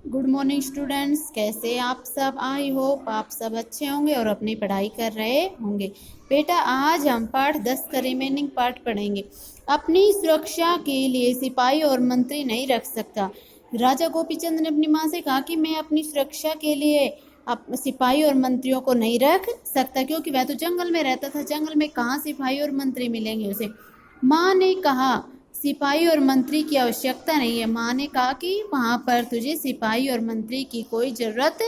Good morning students, कैसे आप सब। आई होप आप सब अच्छे होंगे और अपनी पढ़ाई कर रहे होंगे। बेटा आज हम पाठ 10 का रिमेनिंग पार्ट पढ़ेंगे। अपनी सुरक्षा के लिए सिपाही और मंत्री नहीं रख सकता। राजा गोपीचंद ने अपनी माँ से कहा कि मैं अपनी सुरक्षा के लिए सिपाही और मंत्रियों को नहीं रख सकता, क्योंकि वह तो जंगल में रहता था। जंगल में कहाँ सिपाही और मंत्री मिलेंगे उसे। माँ ने कहा सिपाही और मंत्री की आवश्यकता नहीं है। माँ ने कहा कि वहाँ पर तुझे सिपाही और मंत्री की कोई जरूरत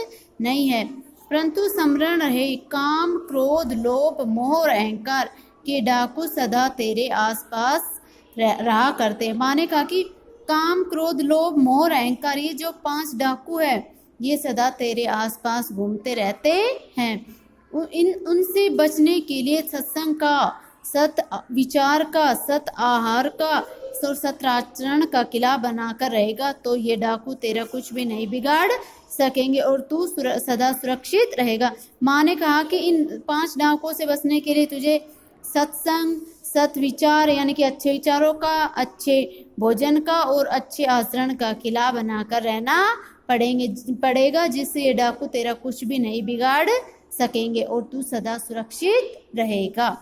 नहीं है, परंतु स्मरण रहे काम क्रोध लोभ मोह और अहंकार के डाकू सदा तेरे आसपास रहा करते। माँ ने कहा कि काम क्रोध लोभ मोह और अहंकार, ये जो 5 डाकू है, ये सदा तेरे आसपास घूमते रहते हैं। उनसे बचने के लिए सत्संग का, सत विचार का, सत आहार का और सत्राचरण का किला बनाकर रहेगा तो ये डाकू तेरा कुछ भी नहीं बिगाड़ सकेंगे और तू सदा सुरक्षित रहेगा। माँ ने कहा कि इन 5 डाकुओं से बचने के लिए तुझे सत्संग, सत विचार यानी कि अच्छे विचारों का, अच्छे भोजन का और अच्छे आचरण का किला बनाकर रहना पड़ेगा, जिससे ये डाकू तेरा कुछ भी नहीं बिगाड़ सकेंगे और तू सदा सुरक्षित रहेगा।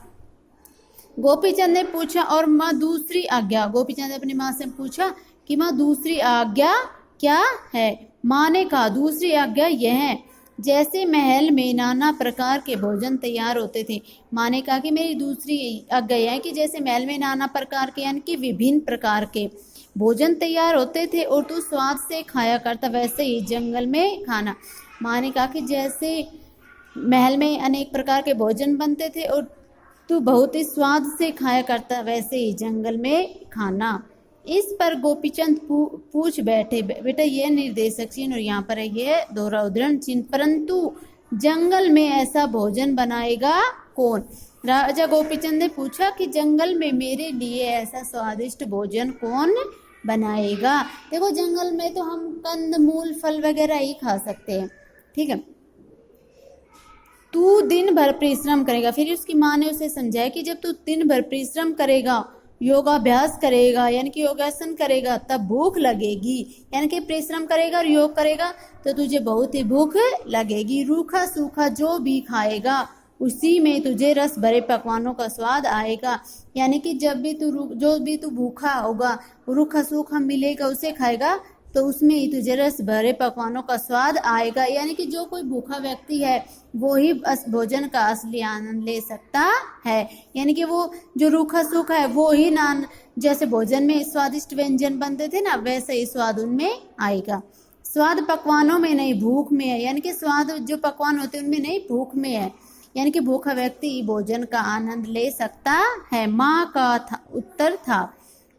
गोपीचंद ने पूछा और माँ दूसरी आज्ञा। गोपीचंद ने अपनी माँ से पूछा कि माँ दूसरी आज्ञा क्या है। माँ ने कहा दूसरी आज्ञा यह है, जैसे महल में नाना प्रकार के भोजन तैयार होते थे। माँ ने कहा कि मेरी दूसरी आज्ञा यह है कि जैसे महल में नाना प्रकार के यानी कि विभिन्न प्रकार के भोजन तैयार होते थे और तू स्वाद से खाया करता, वैसे ही जंगल में खाना। माँ ने कहा कि जैसे महल में अनेक प्रकार के भोजन बनते थे और तू बहुत ही स्वाद से खाया करता, वैसे ही जंगल में खाना। इस पर गोपीचंद पूछ बैठे, बेटा ये निर्देशक चिन्ह और यहाँ पर ये दोहरा उद्धरण चिन्ह, परंतु जंगल में ऐसा भोजन बनाएगा कौन। राजा गोपीचंद ने पूछा कि जंगल में मेरे लिए ऐसा स्वादिष्ट भोजन कौन बनाएगा। देखो जंगल में तो हम कंद मूल फल वगैरह ही खा सकते हैं, ठीक है। तू दिन भर परिश्रम करेगा। फिर उसकी माँ ने उसे समझाया कि जब तू दिन भर परिश्रम करेगा, योगाभ्यास करेगा यानी कि योगासन करेगा, तब भूख लगेगी। यानी कि परिश्रम करेगा और योग करेगा तो तुझे बहुत ही भूख लगेगी। रूखा सूखा जो भी खाएगा उसी में तुझे रस भरे पकवानों का स्वाद आएगा। यानी कि जब भी जो भी तू भूखा होगा, रूखा सूखा मिलेगा उसे खाएगा तो उसमें ही तुझे रस भरे पकवानों का स्वाद आएगा। यानी कि जो कोई भूखा व्यक्ति है वो ही भोजन का असली आनंद ले सकता है। यानी कि वो जो रूखा सूखा है वो ही जैसे भोजन में स्वादिष्ट व्यंजन बनते थे ना, वैसे ही स्वाद उनमें आएगा। स्वाद पकवानों में नहीं भूख में है। यानी कि स्वाद जो पकवान होते हैं उनमें नहीं, भूख में है। यानी कि भूखा व्यक्ति भोजन का आनंद ले सकता है। माँ का उत्तर था।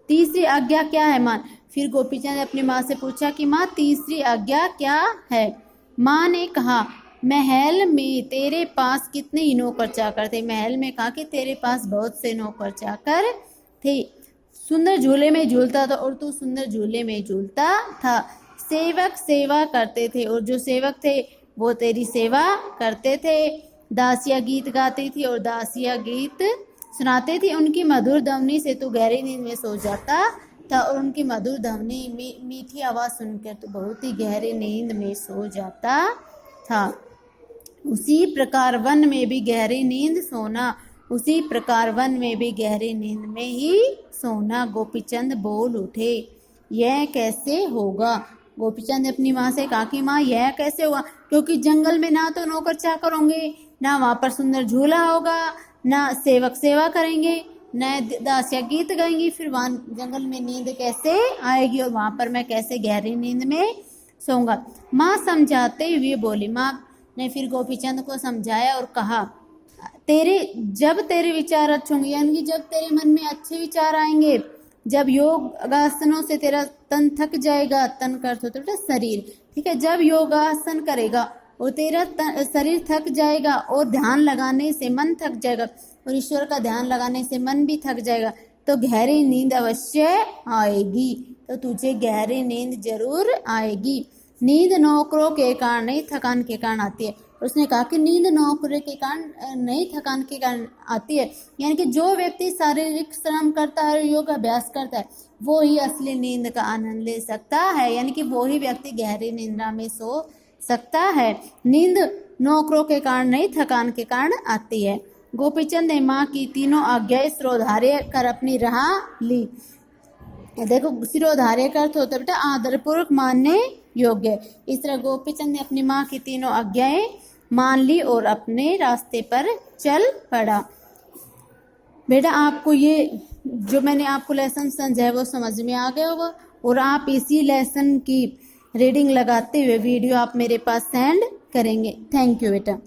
तीसरी आज्ञा क्या है माँ। फिर गोपीचंद ने अपनी माँ से पूछा कि माँ तीसरी आज्ञा क्या है। माँ ने कहा महल में तेरे पास कितने ही नौकर चाकर थे। महल में कहा कि तेरे पास बहुत से नौकर चाकर थे। सुंदर झूले में झूलता था और तू सुंदर झूले में झूलता था। सेवक सेवा करते थे और जो सेवक थे वो तेरी सेवा करते थे। दासियाँ गीत गाती थी और दासियाँ गीत सुनाते थे। उनकी मधुर ध्वनि से तू गहरी नींद में सो जाता था और उनकी मधुर ध्वनि मीठी आवाज़ सुनकर तो बहुत ही गहरी नींद में सो जाता था। उसी प्रकार वन में भी गहरी नींद सोना, उसी प्रकार वन में भी गहरी नींद में ही सोना। गोपीचंद बोल उठे यह कैसे होगा। गोपीचंद ने अपनी माँ से कहा कि माँ यह कैसे होगा, क्योंकि जंगल में ना तो नौकर चाकर होंगे, ना वहाँ पर सुंदर झूला होगा, ना सेवक सेवा करेंगे, न दासियाँ गीत गाएंगी। फिर वहाँ जंगल में नींद कैसे आएगी और वहाँ पर मैं कैसे गहरी नींद में सोऊंगा। माँ समझाते हुए बोली। माँ ने फिर गोपीचंद को समझाया और कहा जब तेरे विचार अच्छे होंगे, यानी कि जब तेरे मन में अच्छे विचार आएंगे, जब योगासनों से तेरा तन थक जाएगा, तन का अर्थ होता है शरीर, ठीक है। जब योगासन करेगा और तेरा शरीर थक जाएगा और ध्यान लगाने से मन थक जाएगा और ईश्वर का ध्यान लगाने से मन भी थक जाएगा तो गहरी नींद अवश्य आएगी। तो तुझे गहरी नींद जरूर आएगी। नींद नौकरों के कारण नहीं, थकान के कारण आती है। उसने कहा कि नींद नौकरी के कारण नहीं, थकान के कारण आती है। यानी कि जो व्यक्ति शारीरिक श्रम करता है, योग अभ्यास करता है, वो ही असली नींद का आनंद ले सकता है, यानी कि वो ही व्यक्ति गहरी निद्रा में सो सकता है। नींद नौकरों के कारण नहीं, थकान के कारण आती है। गोपीचंद ने माँ की तीनों आज्ञाएं सिरोधार्य कर अपनी राह ली। देखो, सिरोधार्य का अर्थ होता है बेटा आदरपूर्वक मानने योग्य। इस तरह गोपीचंद ने अपनी माँ की तीनों आज्ञाएं मान ली और अपने रास्ते पर चल पड़ा। बेटा आपको ये जो मैंने आपको लेसन समझाया वो समझ में आ गया होगा, और आप इसी लेसन की रीडिंग लगाते हुए वीडियो आप मेरे पास सेंड करेंगे। थैंक यू बेटा।